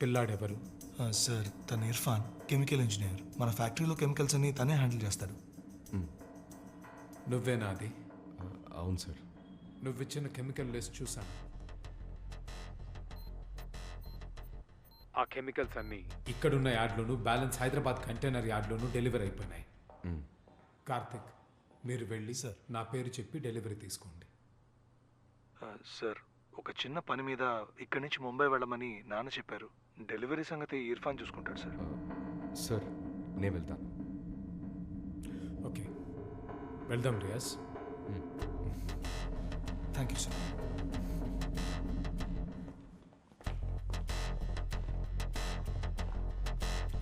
పిల్లాడెవరు? Sir తను Irfan, chemical engineer. మన ఫ్యాక్టరీలో కెమికల్స్ అన్ని తనే హ్యాండిల్ చేస్తాడు. నువ్వేనా అది? అవును సార్. నువ్విచ్చిన కెమికల్ లిస్ట్ చూసాను. ఆ కెమికల్స్ అన్నీ ఇక్కడున్న యార్డ్లోను, బ్యాలెన్స్ హైదరాబాద్ కంటైనర్ యార్డ్లోను డెలివరీ అయిపోయినాయి. కార్తిక్, మీరు వెళ్ళి సార్ నా పేరు చెప్పి డెలివరీ తీసుకోండి. సార్ ఒక చిన్న పని మీద ఇక్కడి నుంచి ముంబై వెళ్ళమని నాన్న చెప్పారు. డెలివరీ సంగతి ఇర్ఫాన్ చూసుకుంటాడు సార్. సార్ నేను వెళ్తాను. ఓకే, వెళ్దాం Riyaz. Thank you sir.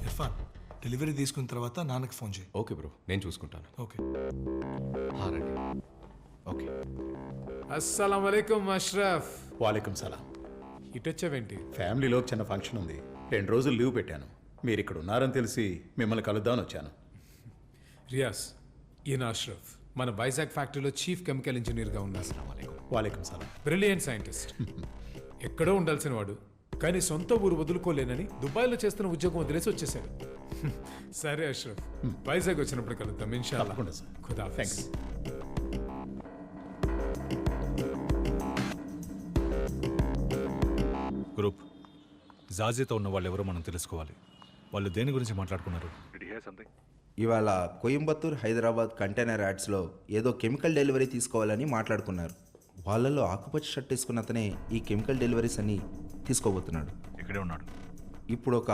Irfan, delivery తీసుకున్న తర్వాత నాన్నకి ఫోన్ చేయి. ఓకే బ్రో, నేను చూసుకుంటాను. ఓకే. రండి. ఓకే. అస్సలం వలైకుం అష్రఫ్. వాలేకుం సలాం. ఇటొచ్చావేంటి? ఫ్యామిలీలో చిన్న ఫంక్షన్ ఉంది, 2 రోజులు లీవ్ పెట్టాను. మీరు ఇక్కడ ఉన్నారని తెలిసి మిమ్మల్ని కలుద్దామని వచ్చాను. రియాజ్, ఈయన అష్రఫ్, మన వైజాగ్ ఫ్యాక్టరీలో చీఫ్ కెమికల్ ఇంజనీర్గా ఉన్నారు. వాలేకుం సలాం. Brilliant scientist. ఎక్కడో ఉండాల్సిన వాడు, కానీ సొంత ఊరు వదులుకోలేనని దుబాయ్లో చేస్తున్న ఉద్యోగం వదిలేసి వచ్చేసాడు. సరే అష్రఫ్, వైజాగ్ వచ్చినప్పుడు కలుద్దాం ఇన్షాల్లా. తప్పకుండా సార్. ఖుదాఫిజ్. థ్యాంక్స్. గ్రూప్ జాజీతో ఉన్న వాళ్ళు ఎవరో మనం తెలుసుకోవాలి. వాళ్ళు దేని గురించి మాట్లాడుకున్నారు? ఇవాళ కోయంబత్తూర్ హైదరాబాద్ కంటైనర్ యాడ్స్లో ఏదో కెమికల్ డెలివరీ తీసుకోవాలని మాట్లాడుకున్నారు. వాళ్ళలో ఆకుపచ్చ షర్ట్ వేసుకున్న అతనే ఈ కెమికల్ డెలివరీస్ అన్ని తీసుకోబోతున్నాడు. ఇక్కడే ఉన్నాడు. ఇప్పుడు ఒక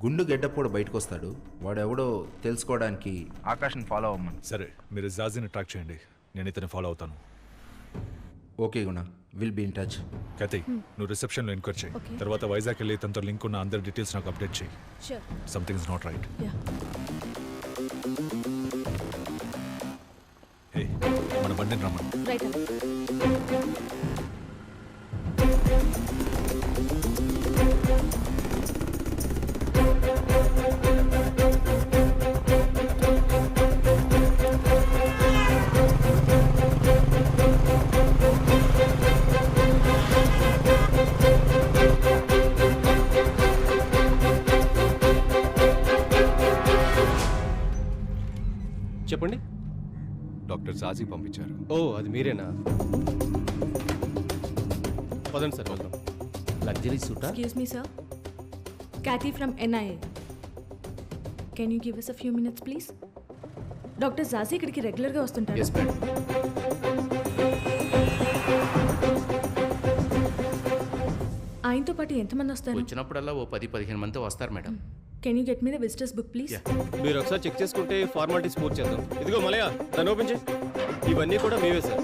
గుండు గెడ్డపోడు బయటకు వస్తాడు. వాడెవడో తెలుసుకోవడానికి ఆకాష్ని ఫాలో అవ్వమని. సరే, మీరు జాజీని ట్రాక్ చేయండి, నేను ఇతన్ని ఫాలో అవుతాను. Okay Guna, will be in touch. కతి, నువ్వు రిసెప్షన్లో ఎంక్వైరీ చేయి. తర్వాత వైజాగ్ వెళ్ళి తనతో లింక్ ఉన్న అందరి డీటెయిల్స్ నాకు అప్డేట్ చేయి. Something is not right. Hey, మన బండిని రమ్మని. చెప్పండి. డాక్టర్ జాజీ పంపించారు. ఓ, అది మీరేనా? పదండి సార్, వెళ్దాం. Luxury సూటా? Excuse me, sir. Kathy from NIA. Can you give us a few minutes, please? Doctor Jaji ఇక్కడికి రెగ్యులర్గా వస్తుంటారు. Yes madam. ఆయనతో పాటు ఎంతమంది వస్తారు? వచ్చినప్పుడల్లా ఓ 10-15 మంది వస్తారు మేడం. Can you get me the visitors book please? మీరు ఒకసారి చెక్ చేసుకుంటే ఫార్మాలిటీస్ పూర్తి చేద్దాం. ఇదిగో మలయ, దాన్ని ఓపెన్ చేయి. ఇవన్నీ కూడా మీవే sir.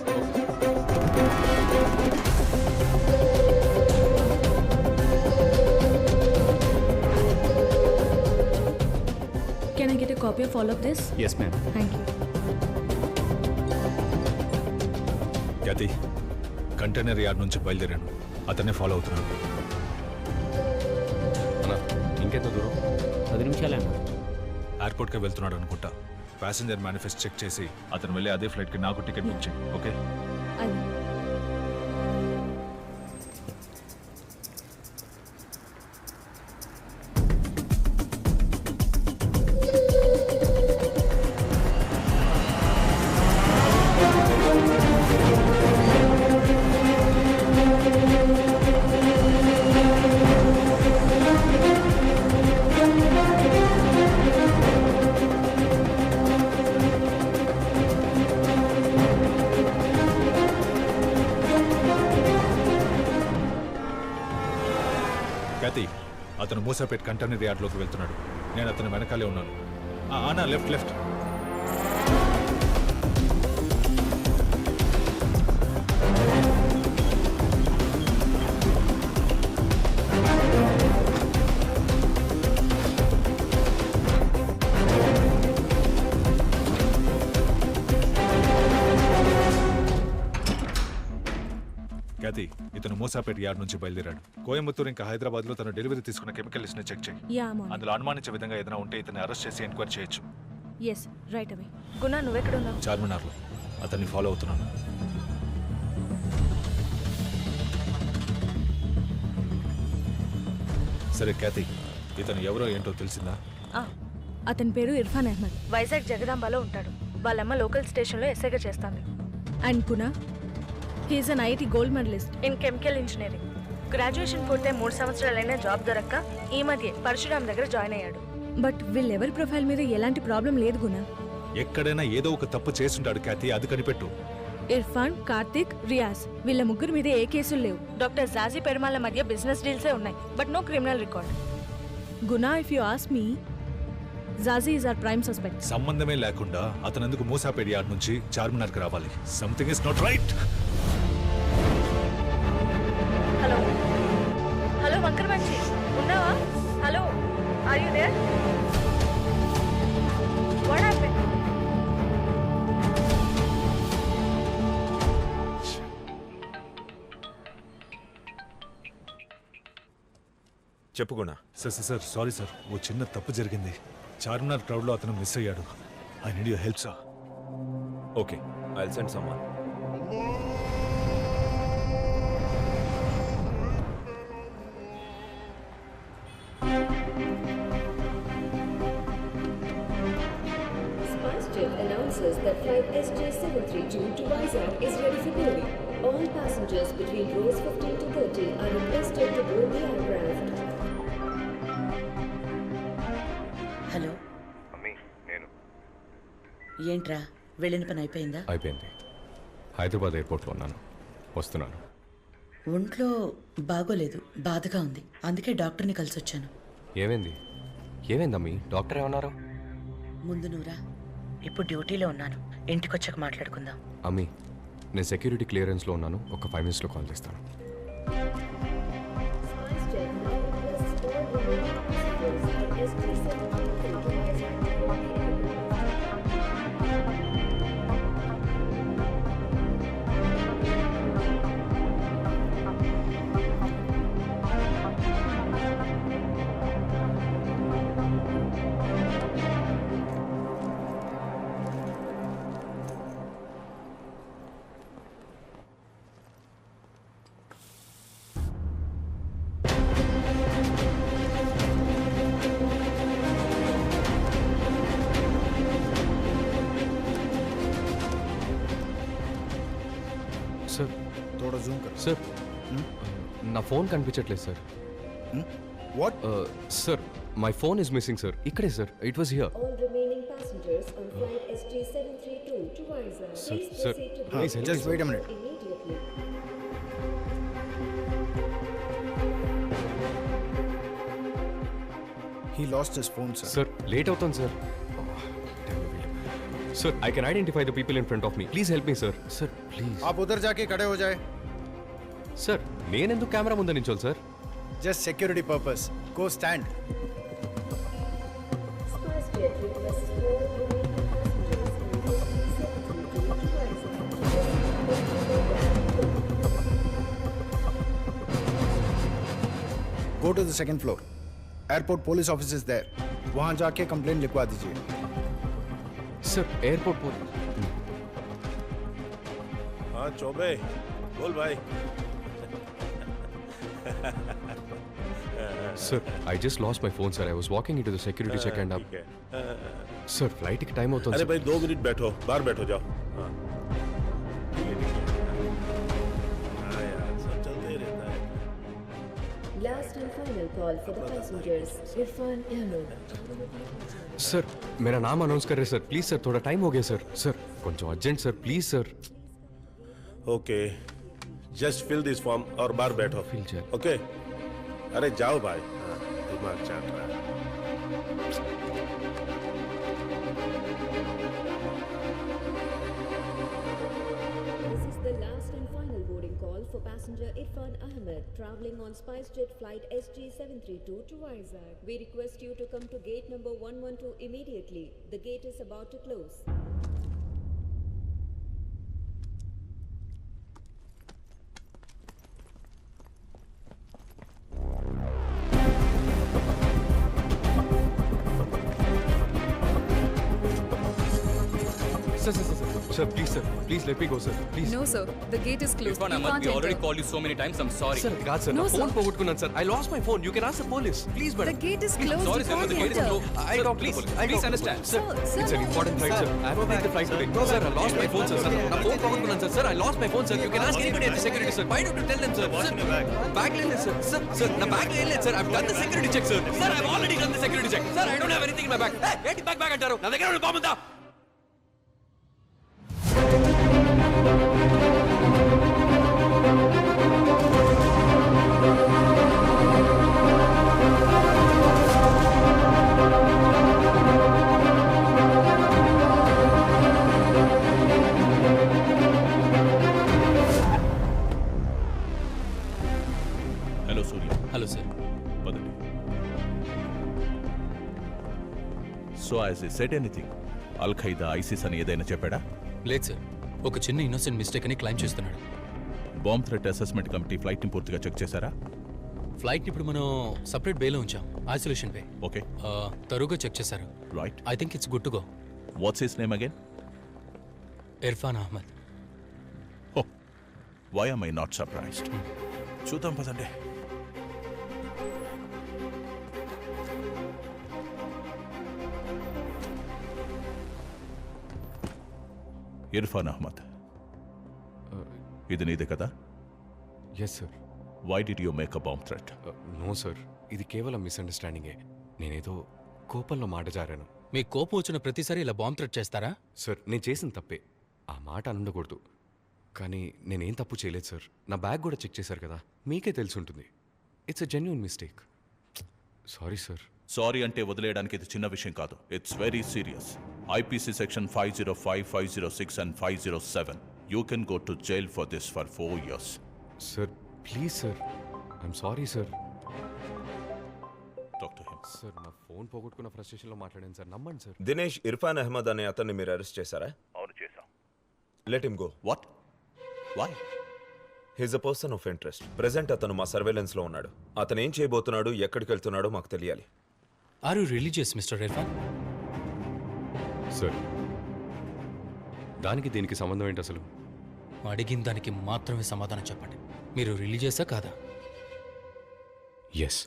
Can I get a copy of all of this? Yes ma'am. Thank you. కతి, కంటైనర్ యార్డ్ నుంచి బయలుదేరాను, అతన్ని ఫాలో అవుతున్నాను. ఇంకెంత దూరం? 10 నిమిషాలేనా? ఎయిర్పోర్ట్కి వెళ్తున్నాడు అనుకుంటా. ప్యాసింజర్ మేనిఫెస్ట్ చెక్ చేసి అతను వెళ్ళి అదే ఫ్లైట్కి నాకు టికెట్ బుక్ చేయి. ఓకే? అది కతి, అతను మూసాపేట్ కంటైనర్ యార్డ్లోకి వెళ్తున్నాడు. నేను అతను వెనకాలే ఉన్నాను. ఆనా, లెఫ్ట్ లెఫ్ట్. కతి, ఇతను మూసాపేట్ యార్డ్ నుంచి బయలుదేరాడు. కోయంబత్తూర్ ఇంకా హైదరాబాద్ లో తన డెలివరీ తీసుకున్న కెమికల్ లిస్ట్ ని చెక్ చేయి. అందులో అనుమానించే విధంగా ఏదైనా ఉంటే ఇతన్ని అరెస్ట్ చేసి ఎంక్వైరీ చేయొచ్చు. Yes, right away. గుణ, నువ్వెక్కడ ఉన్నావు? చార్మినార్లో. అతన్ని ఫాలో అవుతున్నాను. సరే క్యాతి, ఇతను ఎవరో ఏంటో తెలిసిందా? అతని పేరు ఇర్ఫాన్ అహ్మద్. వైజాగ్ జగదాంబలో ఉంటాడు. వాళ్ళమ్మ లోకల్ స్టేషన్లో ఎస్ఐగా చేస్తాంది. అండ్ కునా, he is an IIT gold medalist. In chemical engineering. Graduation పూర్తయి 3 సంవత్సరాలైనా జాబ్ దొరక్క ఈ మధ్య పరశురామ్ దగ్గర జాయిన్ అయ్యాడు. బట్ వీళ్ళెవరి ప్రొఫైల్ మీద ఎలాంటి ప్రాబ్లం లేదు గునా. ఎక్కడైనా ఏదో ఒక తప్పు చేస్తుంటాడు క్యాతి, అది కనిపెట్టు. ఇర్ఫాన్, కార్తిక్, రియాజ్ వీళ్ళ ముగ్గురు మీద ఏ కేసులు లేవు. డాక్టర్ జాజీ పెరుమాళ్ళ మధ్య బిజినెస్ డీల్సే ఉన్నాయి, బట్ నో క్రిమినల్ రికార్డ్. గునా, if you ask me, Jaji is our prime suspect. సంబంధమే లేకుండా అతనందుకు మూసాపేట యార్డ్ నుంచి చార్మినార్కి రావాలి. Something is not right. Hello hello వంకర్ మంచి ఉన్నావా? Hello, are you there? What happened? చెప్పుకున్నా. సార్ సారీ సార్, ఓ చిన్న తప్పు జరిగింది. చార్మినార్ క్రౌడ్లో అతను మిస్ అయ్యాడు. I need your help sir. Okay, I will send someone. SpiceJet announces that flight SJ732 to Vizag is ready for boarding. All passengers between rows 15 to 30 are requested to board the aircraft. Hello, ఏంట్రా వెళ్ళిన పని అయిపోయిందా? అయిపోయింది. హైదరాబాద్ ఎయిర్పోర్ట్లో ఉన్నాను, వస్తున్నాను. ఒంట్లో బాగోలేదు, బాధగా ఉంది. అందుకే డాక్టర్ని కలిసి వచ్చాను. ఏమైందమ్మీ? డాక్టర్ ఏమన్నారు? ముందు నువ్వురా, ఇప్పుడు డ్యూటీలో ఉన్నాను. ఇంటికొచ్చాక మాట్లాడుకుందాం. అమ్మీ, నేను సెక్యూరిటీ క్లియరెన్స్లో ఉన్నాను. ఒక 5 minutesలో కాల్ చేస్తాను. SpiceJet now requests all remaining passengers at SJ732 to Vizag to board the aircraft. Sir थोड़ा जूम कर. సార్, నా ఫోన్ కనిపించట్లేదు sir. What? Sir, my phone is missing sir. ఇక్కడే sir, it was here. All remaining passengers on flight SJ732 to Vizag, Sir, please sir, proceed to please board help Just wait a minute. immediately. He lost his phone, sir. Sir, late అవుతుంది sir. Sir, I can identify the people in front of me. Please help me sir. Sir please. आप उधर जाके खड़े हो जाए. Sir, నేనెందుకు camera ముందు నించోవాలి sir? Just security purpose. Go stand. SpiceJet requests all remaining passengers on SJ732 to Vizag. Go to the second floor. Airport police office is there. वहाँ जाके कंप्लेंट लिखवा दीजिए. సార్, ఎయిర్పోర్ట్ हाँ चौबे बोल भाई. Sir, I just lost my phone sir. I was walking in to the security check and ठीक है. Sir, ఫ్లైట్కి time అవుతుంది अरे సార్. भाई 2 मिनट बैठो, बाहर बैठो जाओ. हाँ ठीक है. हाँ यार सब चलते ही रहता है. Last and final call for the passengers. Irfan Ahmed. Sir, मेरा नाम अनाउंस कर रहे सर. प्लीज सर, थोड़ा टाइम हो गया सर. सर, కొంచెం urgent sir, please sir. Okay just fill this form और बाहर बैठो. Fill जाए. ओके. अरे जाओ भाई. हाँ, दिमाग चाट रहा है. This is the last and final boarding call for passenger Irfan Ahmed traveling on SpiceJet flight SJ732 to Vizag. We request you to come to gate number 112 immediately. The gate is about to close. Sir sir sir Sir, please, sir. Please let me go, sir. Please. No, sir. The gate is closed. Irfan Ahmed, we already called you so many times. I'm sorry. Sir, God, sir. No, నా phone sir. పోగొట్టుకున్నాను, sir. I lost my phone. You can ask the police. Please, The madam. gate is closed. Sorry, You sir, but can't the gate is enter. closed. I'll Sir, talk to the please, police. I'll please talk to the understand. police. Sir, Sir, it's an no. important flight, sir. I have to take the flight today. Sir, I lost my phone, sir. నా phone పోగొట్టుకున్నాను, sir. Sir, I lost my phone, sir. You can ask anybody at the security, sir. Why don't you tell them, sir? Sir, bag లేదు, sir. Sir, నా bag లేదు, sir. I've done the security check, sir. Sir, I've already done the security check. Sir, I don't have anything in my bag. Hey, ఏంటి bag అంటారు? నా దగ్గర ఉన్న బాగుందా? Hello Surya, hello sir. పదండి. So as a set anything, al Qaeda, ISIS అని ఏదైనా చెప్పాడా? లేదు సార్, ఒక చిన్న ఇన్నోసెంట్ మిస్టేక్ అని క్లైమ్ చేస్తున్నాడు. బాంబ్ థ్రెట్ అసెస్మెంట్ కమిటీ ఫ్లైట్ని పూర్తిగా చెక్ చేశారా? ఫ్లైట్ని ఇప్పుడు మనం సపరేట్ బేలో ఉంచాం, ఐసోలేషన్ బే. ఓకే, తరువుగా చెక్ చేశారు. Right. I think it's good to go. What's his name again? Irfan Ahmed. Oh, why am I not surprised? చూద్దాం పదండి. ఇర్ఫాన్ అహ్మద్, ఇది నీదే కదా? Yes sir. Why did you make a bomb threat? No sir, ఇది కేవలం మిస్అండర్స్టాండింగే. నేనేదో కోపంలో మాట జారాను. మీకు కోపం వచ్చిన ప్రతిసారి ఇలా బాంబ్ థ్రెట్ చేస్తారా? సార్, నేను చేసిన తప్పే. ఆ మాట అనకూడదు. కానీ నేనేం తప్పు చేయలేదు సార్. నా బ్యాగ్ కూడా చెక్ చేశారు కదా, మీకే తెలిసి ఉంటుంది. It's a genuine mistake. Sorry sir. Sorry అంటే వదిలేయడానికి ఇది చిన్న విషయం కాదు. It's very serious. IPC section 505, 506 and 507. You can go to jail for this for 4 years. Sir please sir, I'm sorry sir. Talk to him. Sir, నా phone పోగొట్టుకున్న ఫ్రస్ట్రేషన్లో మాట్లాడాను sir, నమ్మండి సార్. దినేష్ ఇర్ఫాన్ అహ్మద్ అనే అతన్ని మీరు అరెస్ట్ చేశారా? అవును, చేశాం. Let him go. What? Why? He's a person of interest. Present అతను మా సర్వేలెన్స్ లో ఉన్నాడు. అతను ఏం చేయబోతున్నాడు, ఎక్కడికి వెళ్తున్నాడో మాకు తెలియాలి. Are you religious mister Irfan? Sir, దానికి దీనికి సంబంధం ఏంటి అసలు? అడిగిన దానికి మాత్రమే సమాధానం చెప్పండి. మీరు రిలీజియసా కాదా? Yes,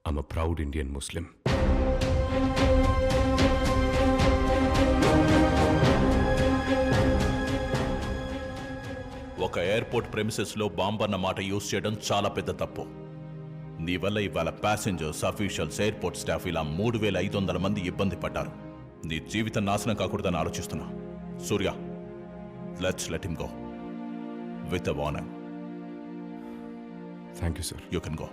I'm a proud Indian Muslim. ఒక ఎయిర్పోర్ట్ ప్రెమిసెస్లో బాంబ్ అన్న మాట యూజ్ చేయడం చాలా పెద్ద తప్పు. నీ వల్ల ఇవాళ ప్యాసింజర్స్, అఫీషియల్స్, ఎయిర్పోర్ట్ స్టాఫ్ ఇలా 3,500 మంది ఇబ్బంది పడ్డారు. నీ జీవితం నాశనం కాకూడదని ఆలోచిస్తున్నా. Surya, let's let him go with a warning. Thank you sir. You can go.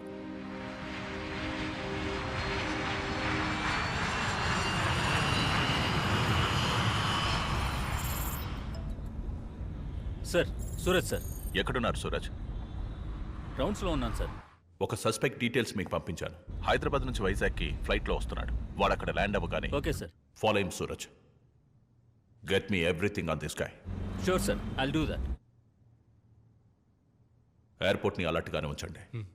Sir, Suraj sir. ఎక్కడున్నారు సూరజ్? రౌండ్స్లో ఉన్నాను సార్. ఒక సస్పెక్ట్ డీటెయిల్స్ మీకు పంపించాను. హైదరాబాద్ నుంచి వైజాగ్కి ఫ్లైట్లో వస్తున్నాడు. వాడు అక్కడ ల్యాండ్ అవ్వగానే okay sir. Follow him Suraj. Get me everything on this guy. Sure sir, I'll do that. ఎయిర్పోర్ట్ని అలర్ట్గానే ఉంచండి. Hmm.